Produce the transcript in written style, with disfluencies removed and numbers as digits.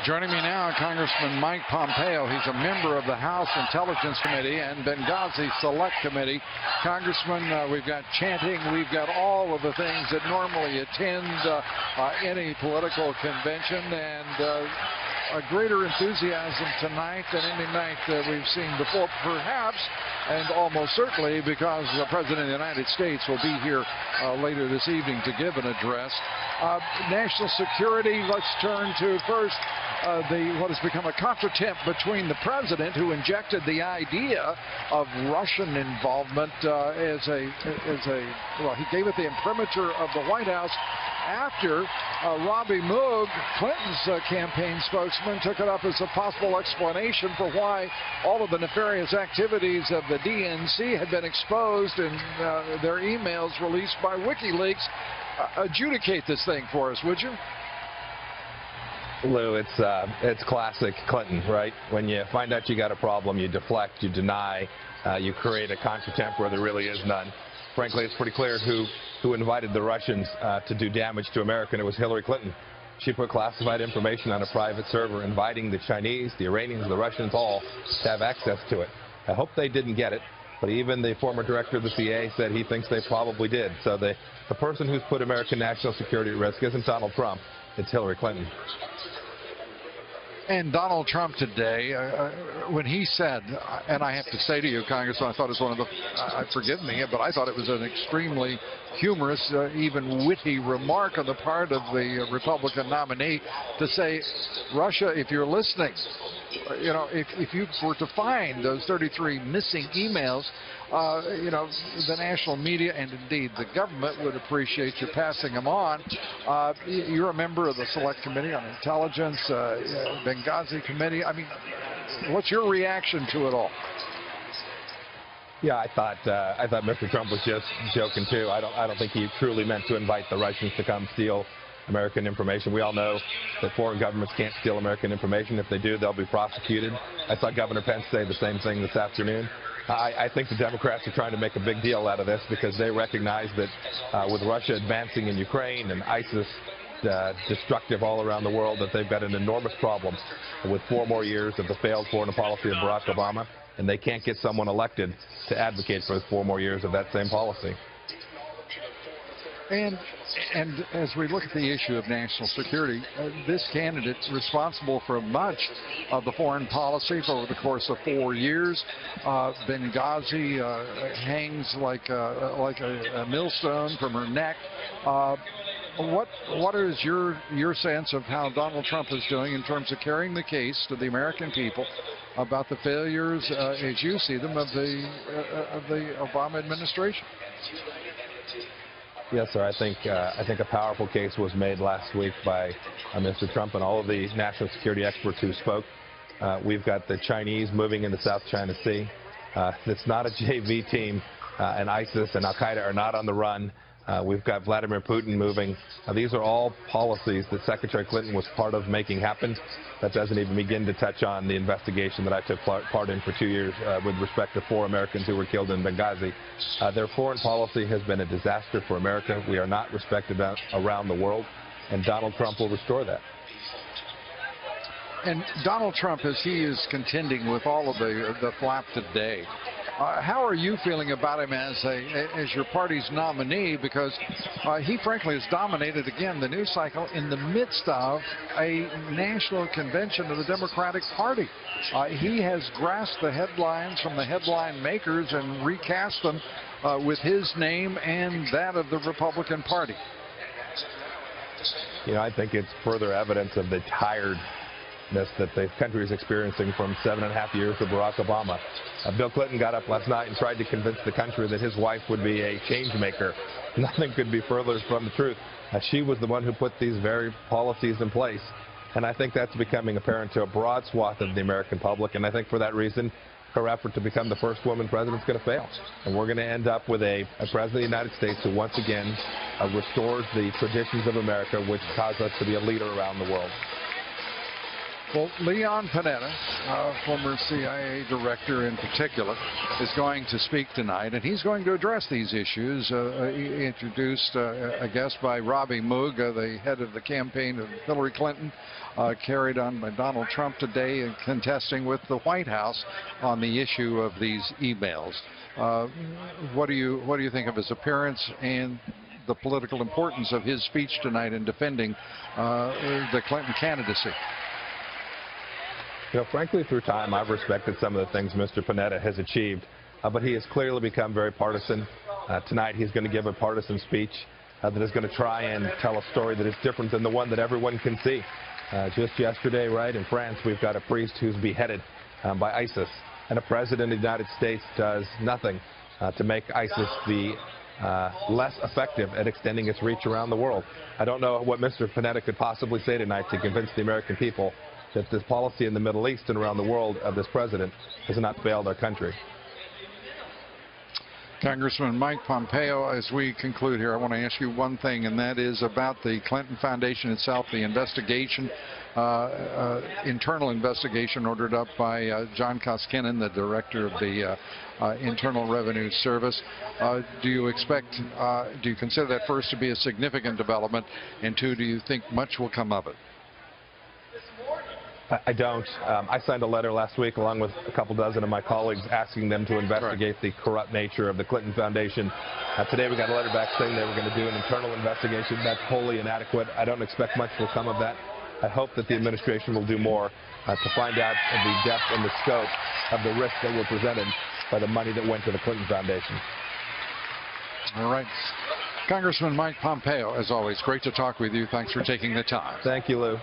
Joining me now, Congressman Mike Pompeo. He's a member of the House Intelligence Committee and Benghazi Select Committee. Congressman, we've got chanting, we've got all of the things that normally attend any political convention, and a greater enthusiasm tonight than any night we've seen before, perhaps, and almost certainly because the President of the United States will be here later this evening to give an address. National security, let's turn to first what has become a contretemps between the President, who injected the idea of Russian involvement well, he gave it the imprimatur of the White House after Robbie Moog, Clinton's campaign spokesman, took it up as a possible explanation for why all of the nefarious activities of the DNC had been exposed in their emails released by WikiLeaks. Adjudicate this thing for us, would you? Lou, it's classic Clinton, right? When you find out you got a problem, you deflect, you deny, you create a contretemps where there really is none. Frankly, it's pretty clear who invited the Russians to do damage to America, and it was Hillary Clinton. She put classified information on a private server, inviting the Chinese, the Iranians, the Russians, all to have access to it. I hope they didn't get it, but even the former director of the CIA said he thinks they probably did. So the person who's put American national security at risk isn't Donald Trump, it's Hillary Clinton. And Donald Trump today, when he said, and I have to say to you, Congressman, I thought it was one of the, forgive me, but I thought it was an extremely humorous, even witty remark on the part of the Republican nominee to say, Russia, if you're listening, you know, if you were to find those 33 missing emails, you know, the national media and indeed the government would appreciate you passing them on. You're a member of the Select Committee on Intelligence, Benghazi Committee. I mean, what's your reaction to it all? Yeah, I thought Mr. Trump was just joking too. I don't think he truly meant to invite the Russians to come steal American information. We all know that foreign governments can't steal American information. If they do, they'll be prosecuted. I saw Governor Pence say the same thing this afternoon. I think the Democrats are trying to make a big deal out of this because they recognize that with Russia advancing in Ukraine and ISIS destructive all around the world, that they've got an enormous problem with 4 more years of the failed foreign policy of Barack Obama, and they can't get someone elected to advocate for 4 more years of that same policy. And as we look at the issue of national security, this candidate responsible for much of the foreign policy for over the course of 4 years. Benghazi hangs like a millstone from her neck. What is your sense of how Donald Trump is doing in terms of carrying the case to the American people about the failures, as you see them, of the Obama administration? Yes, sir. I think a powerful case was made last week by Mr. Trump and all of the national security experts who spoke. We've got the Chinese moving into South China Sea. It's not a JV team, and ISIS and Al-Qaeda are not on the run. We've got Vladimir Putin moving. These are all policies that Secretary Clinton was part of making happen. That doesn't even begin to touch on the investigation that I took part in for 2 years with respect to 4 Americans who were killed in Benghazi. Their foreign policy has been a disaster for America. We are not respected around the world, and Donald Trump will restore that. And Donald Trump, as he is contending with all of the flap today, how are you feeling about him as your party's nominee? Because he frankly has dominated again the news cycle in the midst of a national convention of the Democratic Party. He has grasped the headlines from the headline makers and recast them with his name and that of the Republican Party. You know, I think it's further evidence of the tiredness that the country is experiencing from 7.5 years of Barack Obama. Bill Clinton got up last night and tried to convince the country that his wife would be a change maker. Nothing could be further from the truth. She was the one who put these very policies in place. And I think that's becoming apparent to a broad swath of the American public. And I think for that reason, her effort to become the first woman president is going to fail. And we're going to end up with a president of the United States who once again restores the traditions of America, which caused us to be a leader around the world. Well, Leon Panetta, former CIA director in particular, is going to speak tonight, and he's going to address these issues introduced, I guess, by Robbie Moog, the head of the campaign of Hillary Clinton, carried on by Donald Trump today, and contesting with the White House on the issue of these emails. What do you think of his appearance and the political importance of his speech tonight in defending the Clinton candidacy? You know, frankly, through time, I've respected some of the things Mr. Panetta has achieved, but he has clearly become very partisan. Tonight, he's going to give a partisan speech that is going to try and tell a story that is different than the one that everyone can see. Just yesterday, right, in France, we've got a priest who's beheaded by ISIS, and a president of the United States does nothing to make ISIS the less effective at extending its reach around the world. I don't know what Mr. Panetta could possibly say tonight to convince the American people that this policy in the Middle East and around the world of this president has not failed our country. Congressman Mike Pompeo, as we conclude here, I want to ask you one thing, and that is about the Clinton Foundation itself, the investigation, internal investigation ordered up by John Koskinen, the director of the Internal Revenue Service. Do you consider that, first, to be a significant development, and two, do you think much will come of it? I don't. I signed a letter last week along with a couple dozen of my colleagues asking them to investigate the corrupt nature of the Clinton Foundation. Today we got a letter back saying they were going to do an internal investigation. That's wholly inadequate. I don't expect much will come of that. I hope that the administration will do more to find out the depth and the scope of the risks that were presented by the money that went to the Clinton Foundation. All right. Congressman Mike Pompeo, as always, great to talk with you. Thanks for taking the time. Thank you, Lou.